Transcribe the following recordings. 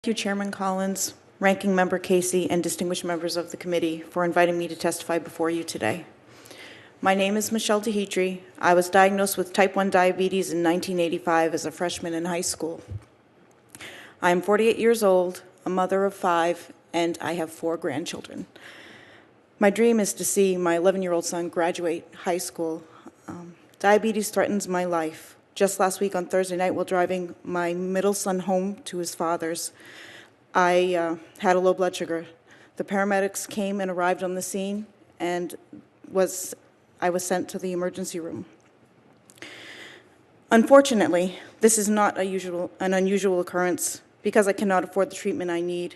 Thank you, Chairman Collins, Ranking Member Casey, and distinguished members of the committee for inviting me to testify before you today. My name is Michelle Dehetre. I was diagnosed with type 1 diabetes in 1985 as a freshman in high school. I am 48 years old, a mother of 5, and I have 4 grandchildren. My dream is to see my 11-year-old son graduate high school. Diabetes threatens my life. Just last week on Thursday night, while driving my middle son home to his father's, I had a low blood sugar. The paramedics came and arrived on the scene, and I was sent to the emergency room. Unfortunately, this is not an unusual occurrence because I cannot afford the treatment I need.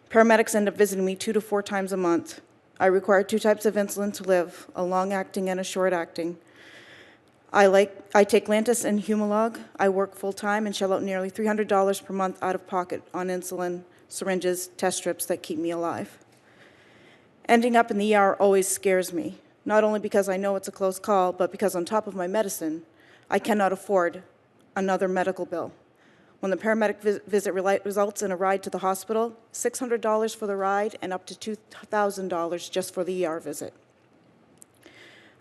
Paramedics end up visiting me 2 to 4 times a month. I require 2 types of insulin to live, a long-acting and a short-acting. I take Lantus and Humalog. I work full-time and shell out nearly $300 per month out of pocket on insulin, syringes, test strips that keep me alive. Ending up in the ER always scares me, not only because I know it's a close call, but because on top of my medicine, I cannot afford another medical bill. When the paramedic visit results in a ride to the hospital, $600 for the ride and up to $2,000 just for the ER visit.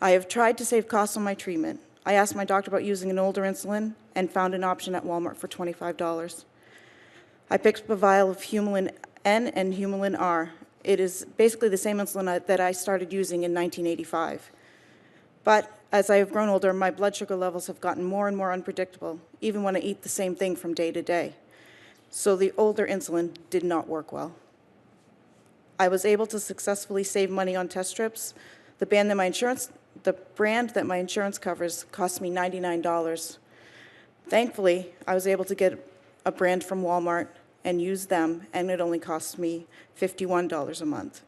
I have tried to save costs on my treatment. I asked my doctor about using an older insulin and found an option at Walmart for $25. I picked up a vial of Humulin N and Humulin R. It is basically the same insulin that I started using in 1985. But as I have grown older, my blood sugar levels have gotten more and more unpredictable, even when I eat the same thing from day to day. So the older insulin did not work well. I was able to successfully save money on test strips. The brand that my insurance covers cost me $99. Thankfully, I was able to get a brand from Walmart and use them, and it only cost me $51 a month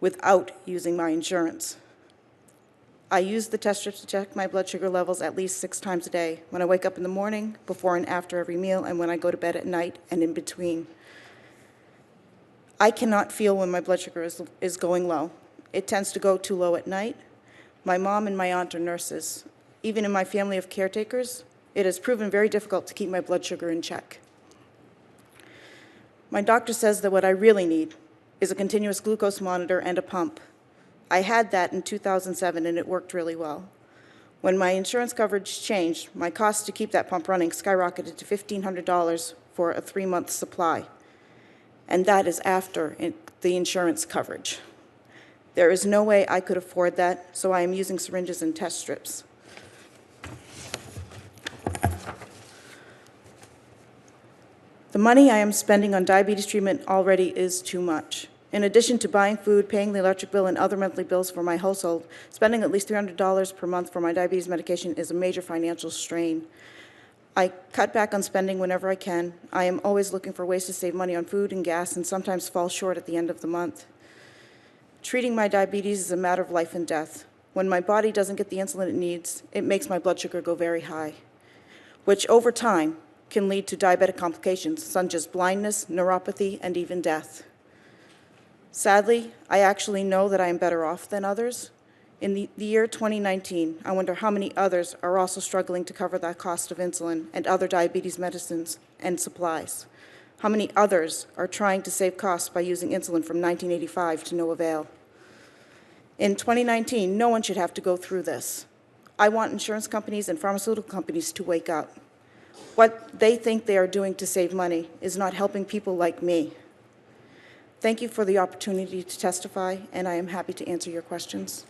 without using my insurance. I use the test strips to check my blood sugar levels at least 6 times a day, when I wake up in the morning, before and after every meal, and when I go to bed at night and in between. I cannot feel when my blood sugar is going low. It tends to go too low at night. My mom and my aunt are nurses. Even in my family of caretakers, it has proven very difficult to keep my blood sugar in check. My doctor says that what I really need is a continuous glucose monitor and a pump. I had that in 2007, and it worked really well. When my insurance coverage changed, my cost to keep that pump running skyrocketed to $1,500 for a 3-month supply, and that is after the insurance coverage. There is no way I could afford that, so I am using syringes and test strips. The money I am spending on diabetes treatment already is too much. In addition to buying food, paying the electric bill, and other monthly bills for my household, spending at least $300 per month for my diabetes medication is a major financial strain. I cut back on spending whenever I can. I am always looking for ways to save money on food and gas, and sometimes fall short at the end of the month. Treating my diabetes is a matter of life and death. When my body doesn't get the insulin it needs, it makes my blood sugar go very high, which over time can lead to diabetic complications such as blindness, neuropathy, and even death. Sadly, I actually know that I am better off than others. In the year 2019, I wonder how many others are also struggling to cover that cost of insulin and other diabetes medicines and supplies. How many others are trying to save costs by using insulin from 1985 to no avail? In 2019, no one should have to go through this. I want insurance companies and pharmaceutical companies to wake up. What they think they are doing to save money is not helping people like me. Thank you for the opportunity to testify, and I am happy to answer your questions.